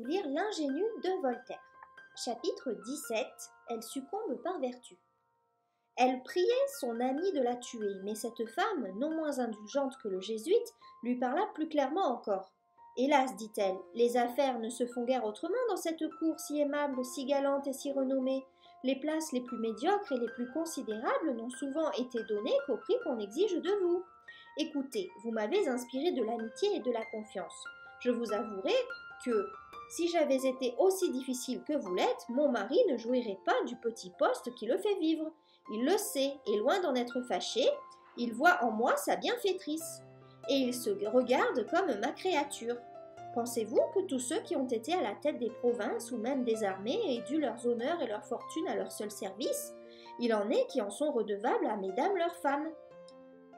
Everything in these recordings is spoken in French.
Lire L'ingénue de Voltaire. Chapitre 17. Elle succombe par vertu. Elle priait son amie de la tuer, mais cette femme, non moins indulgente que le jésuite, lui parla plus clairement encore. Hélas, dit-elle, les affaires ne se font guère autrement dans cette cour si aimable, si galante et si renommée. Les places les plus médiocres et les plus considérables n'ont souvent été données qu'au prix qu'on exige de vous. Écoutez, vous m'avez inspiré de l'amitié et de la confiance. Je vous avouerai que, si j'avais été aussi difficile que vous l'êtes, mon mari ne jouirait pas du petit poste qui le fait vivre. Il le sait, et loin d'en être fâché, il voit en moi sa bienfaitrice, et il se regarde comme ma créature. Pensez-vous que tous ceux qui ont été à la tête des provinces ou même des armées aient dû leurs honneurs et leurs fortunes à leur seul service? Il en est qui en sont redevables à mesdames leurs femmes.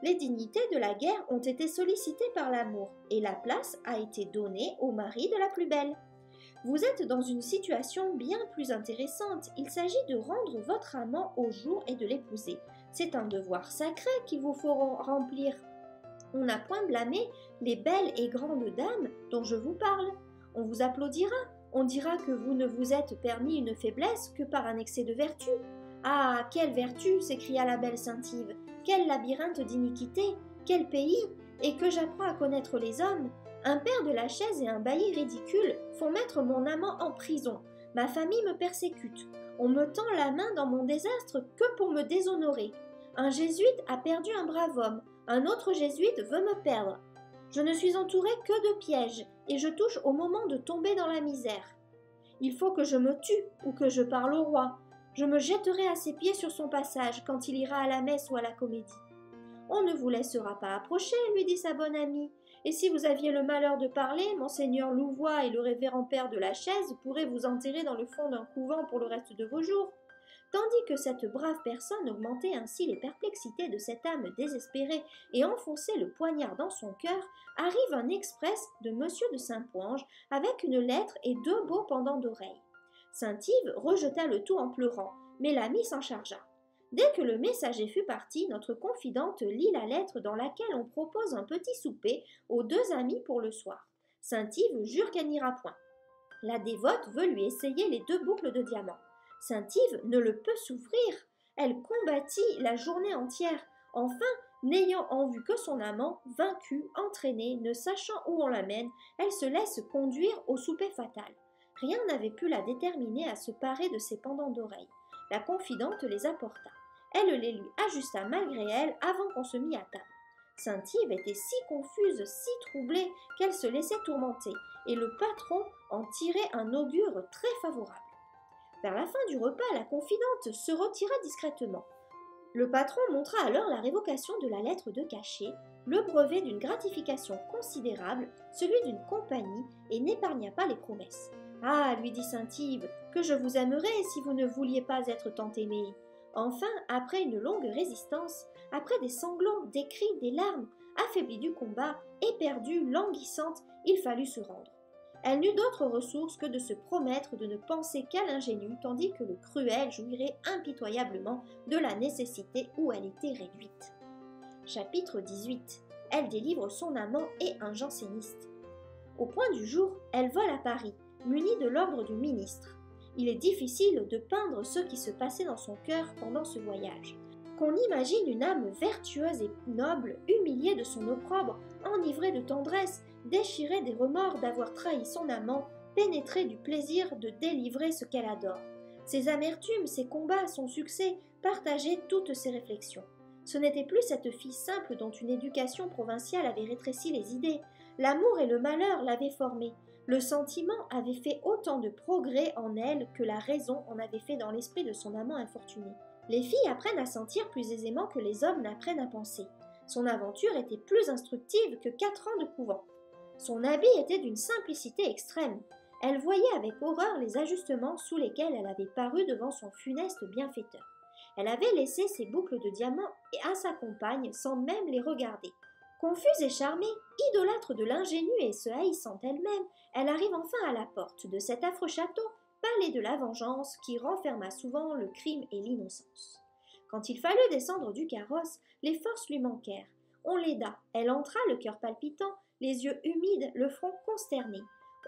Les dignités de la guerre ont été sollicitées par l'amour, et la place a été donnée au mari de la plus belle. Vous êtes dans une situation bien plus intéressante. Il s'agit de rendre votre amant au jour et de l'épouser. C'est un devoir sacré qu'il vous faut remplir. On n'a point blâmé les belles et grandes dames dont je vous parle. On vous applaudira. On dira que vous ne vous êtes permis une faiblesse que par un excès de vertu. Ah, quelle vertu! S'écria la belle Saint-Yves. Quel labyrinthe d'iniquité! Quel pays! Et que j'apprends à connaître les hommes! Un père de la chaise et un bailli ridicule font mettre mon amant en prison. Ma famille me persécute. On me tend la main dans mon désastre que pour me déshonorer. Un jésuite a perdu un brave homme. Un autre jésuite veut me perdre. Je ne suis entourée que de pièges, et je touche au moment de tomber dans la misère. Il faut que je me tue ou que je parle au roi. Je me jetterai à ses pieds sur son passage quand il ira à la messe ou à la comédie. On ne vous laissera pas approcher, lui dit sa bonne amie. Et si vous aviez le malheur de parler, monseigneur Louvois et le révérend père de la Chaise pourraient vous enterrer dans le fond d'un couvent pour le reste de vos jours. Tandis que cette brave personne augmentait ainsi les perplexités de cette âme désespérée et enfonçait le poignard dans son cœur, arrive un express de monsieur de Saint-Poinge avec une lettre et 2 beaux pendants d'oreilles. Saint-Yves rejeta le tout en pleurant, mais l'ami s'en chargea. Dès que le messager fut parti, notre confidente lit la lettre dans laquelle on propose un petit souper aux 2 amis pour le soir. Saint-Yves jure qu'elle n'ira point. La dévote veut lui essayer les 2 boucles de diamants. Saint-Yves ne le peut souffrir. Elle combattit la journée entière. Enfin, n'ayant en vue que son amant, vaincue, entraînée, ne sachant où on l'amène, elle se laisse conduire au souper fatal. Rien n'avait pu la déterminer à se parer de ses pendants d'oreilles. La confidente les apporta. Elle les lui ajusta malgré elle avant qu'on se mit à table. Saint-Yves était si confuse, si troublée, qu'elle se laissait tourmenter, et le patron en tirait un augure très favorable. Vers la fin du repas, la confidente se retira discrètement. Le patron montra alors la révocation de la lettre de cachet, le brevet d'une gratification considérable, celui d'une compagnie, et n'épargna pas les promesses. « Ah, lui dit Saint-Yves, que je vous aimerais si vous ne vouliez pas être tant aimé. » Enfin, après une longue résistance, après des sanglots, des cris, des larmes, affaiblie du combat, éperdue, languissante, il fallut se rendre. Elle n'eut d'autre ressource que de se promettre de ne penser qu'à l'ingénue, tandis que le cruel jouirait impitoyablement de la nécessité où elle était réduite. Chapitre 18. Elle délivre son amant et un janséniste. Au point du jour, elle vole à Paris, munie de l'ordre du ministre. Il est difficile de peindre ce qui se passait dans son cœur pendant ce voyage. Qu'on imagine une âme vertueuse et noble, humiliée de son opprobre, enivrée de tendresse, déchirée des remords d'avoir trahi son amant, pénétrée du plaisir de délivrer ce qu'elle adore. Ses amertumes, ses combats, son succès, partageaient toutes ses réflexions. Ce n'était plus cette fille simple dont une éducation provinciale avait rétréci les idées. L'amour et le malheur l'avaient formée. Le sentiment avait fait autant de progrès en elle que la raison en avait fait dans l'esprit de son amant infortuné. Les filles apprennent à sentir plus aisément que les hommes n'apprennent à penser. Son aventure était plus instructive que 4 ans de couvent. Son habit était d'une simplicité extrême. Elle voyait avec horreur les ajustements sous lesquels elle avait paru devant son funeste bienfaiteur. Elle avait laissé ses boucles de diamants à sa compagne sans même les regarder. Confuse et charmée, idolâtre de l'ingénue et se haïssant elle-même, elle arrive enfin à la porte de cet affreux château, palais de la vengeance qui renferma souvent le crime et l'innocence. Quand il fallut descendre du carrosse, les forces lui manquèrent. On l'aida, elle entra le cœur palpitant, les yeux humides, le front consterné.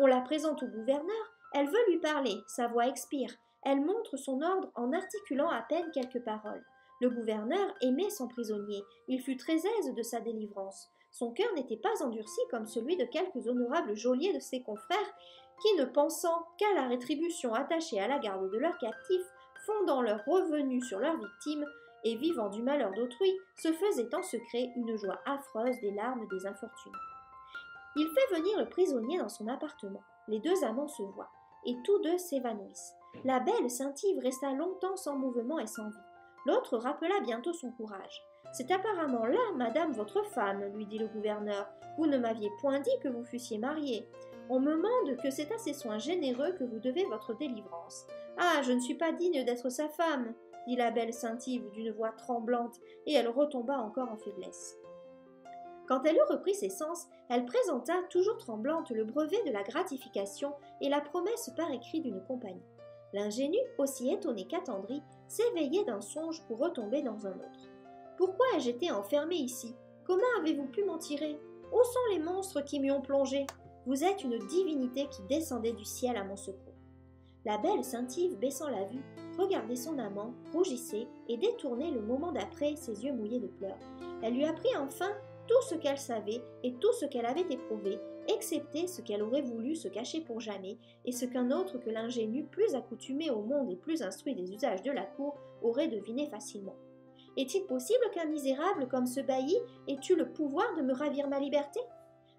On la présente au gouverneur, elle veut lui parler, sa voix expire. Elle montre son ordre en articulant à peine quelques paroles. Le gouverneur aimait son prisonnier, il fut très aise de sa délivrance. Son cœur n'était pas endurci comme celui de quelques honorables geôliers de ses confrères qui, ne pensant qu'à la rétribution attachée à la garde de leurs captifs, fondant leurs revenus sur leurs victimes et vivant du malheur d'autrui, se faisaient en secret une joie affreuse des larmes des infortunés. Il fait venir le prisonnier dans son appartement. Les deux amants se voient, et tous deux s'évanouissent. La belle Saint-Yves resta longtemps sans mouvement et sans vie. L'autre rappela bientôt son courage. « C'est apparemment là, madame, votre femme, lui dit le gouverneur. Vous ne m'aviez point dit que vous fussiez mariée. On me mande que c'est à ses soins généreux que vous devez votre délivrance. Ah, je ne suis pas digne d'être sa femme, dit la belle Saint-Yves d'une voix tremblante, et elle retomba encore en faiblesse. Quand elle eut repris ses sens, elle présenta, toujours tremblante, le brevet de la gratification et la promesse par écrit d'une compagnie. L'ingénu, aussi étonné qu'attendri, s'éveillait d'un songe pour retomber dans un autre. « Pourquoi ai-je été enfermé ici? Comment avez-vous pu m'en tirer? Où sont les monstres qui m'y ont plongé? Vous êtes une divinité qui descendait du ciel à mon secours. » La belle Saint-Yves, baissant la vue, regardait son amant, rougissait et détournait le moment d'après ses yeux mouillés de pleurs. Elle lui apprit enfin tout ce qu'elle savait et tout ce qu'elle avait éprouvé, excepté ce qu'elle aurait voulu se cacher pour jamais, et ce qu'un autre que l'ingénu, plus accoutumé au monde et plus instruit des usages de la cour, aurait deviné facilement. Est-il possible qu'un misérable comme ce bailli ait eu le pouvoir de me ravir ma liberté?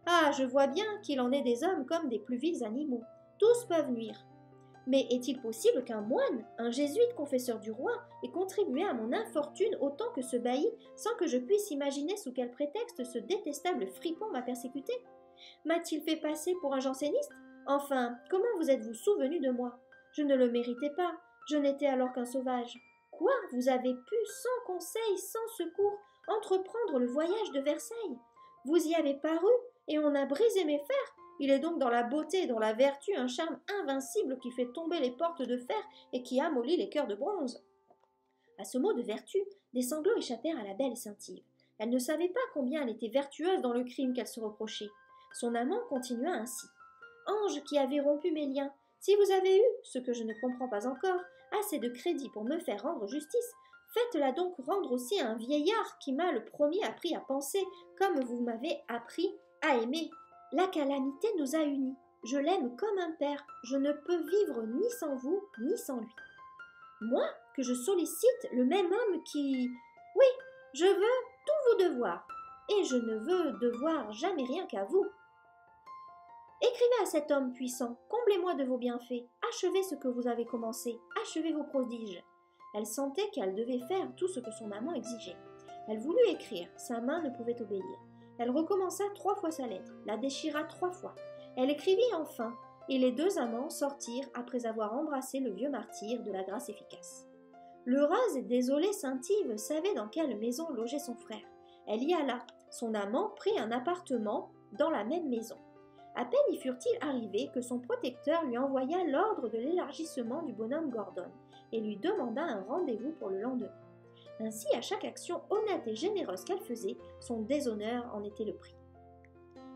Ah, je vois bien qu'il en est des hommes comme des plus vils animaux. Tous peuvent nuire. Mais est-il possible qu'un moine, un jésuite confesseur du roi, ait contribué à mon infortune autant que ce bailli, sans que je puisse imaginer sous quel prétexte ce détestable fripon m'a persécuté? M'a-t-il fait passer pour un janséniste? Enfin, comment vous êtes-vous souvenu de moi? Je ne le méritais pas, je n'étais alors qu'un sauvage. Quoi? Vous avez pu, sans conseil, sans secours, entreprendre le voyage de Versailles? Vous y avez paru, et on a brisé mes fers? Il est donc dans la beauté et dans la vertu un charme invincible qui fait tomber les portes de fer et qui amollit les cœurs de bronze. » À ce mot de vertu, des sanglots échappèrent à la belle Saint-Yves. Elle ne savait pas combien elle était vertueuse dans le crime qu'elle se reprochait. Son amant continua ainsi. « Ange qui avez rompu mes liens, si vous avez eu, ce que je ne comprends pas encore, assez de crédit pour me faire rendre justice, faites-la donc rendre aussi à un vieillard qui m'a le premier appris à penser, comme vous m'avez appris à aimer. La calamité nous a unis. Je l'aime comme un père. Je ne peux vivre ni sans vous, ni sans lui. Moi, que je sollicite le même homme qui... Oui, je veux tous vos devoirs, et je ne veux devoir jamais rien qu'à vous. Écrivez à cet homme puissant, comblez-moi de vos bienfaits, achevez ce que vous avez commencé, achevez vos prodiges. » Elle sentait qu'elle devait faire tout ce que son amant exigeait. Elle voulut écrire, sa main ne pouvait obéir. Elle recommença 3 fois sa lettre, la déchira 3 fois. Elle écrivit enfin, et les deux amants sortirent après avoir embrassé le vieux martyr de la grâce efficace. L'heureuse et désolée Saint-Yves savait dans quelle maison logeait son frère. Elle y alla. Son amant prit un appartement dans la même maison. À peine y furent-ils arrivés que son protecteur lui envoya l'ordre de l'élargissement du bonhomme Gordon et lui demanda un rendez-vous pour le lendemain. Ainsi, à chaque action honnête et généreuse qu'elle faisait, son déshonneur en était le prix.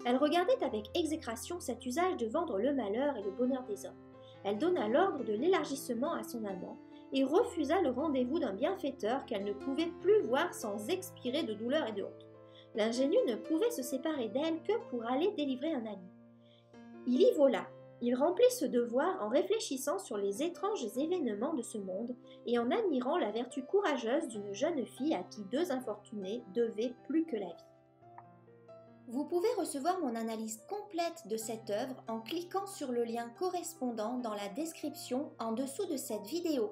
Elle regardait avec exécration cet usage de vendre le malheur et le bonheur des hommes. Elle donna l'ordre de l'élargissement à son amant et refusa le rendez-vous d'un bienfaiteur qu'elle ne pouvait plus voir sans expirer de douleur et de honte. L'ingénu ne pouvait se séparer d'elle que pour aller délivrer un ami. Il y vola. Il remplit ce devoir en réfléchissant sur les étranges événements de ce monde et en admirant la vertu courageuse d'une jeune fille à qui 2 infortunés devaient plus que la vie. Vous pouvez recevoir mon analyse complète de cette œuvre en cliquant sur le lien correspondant dans la description en dessous de cette vidéo.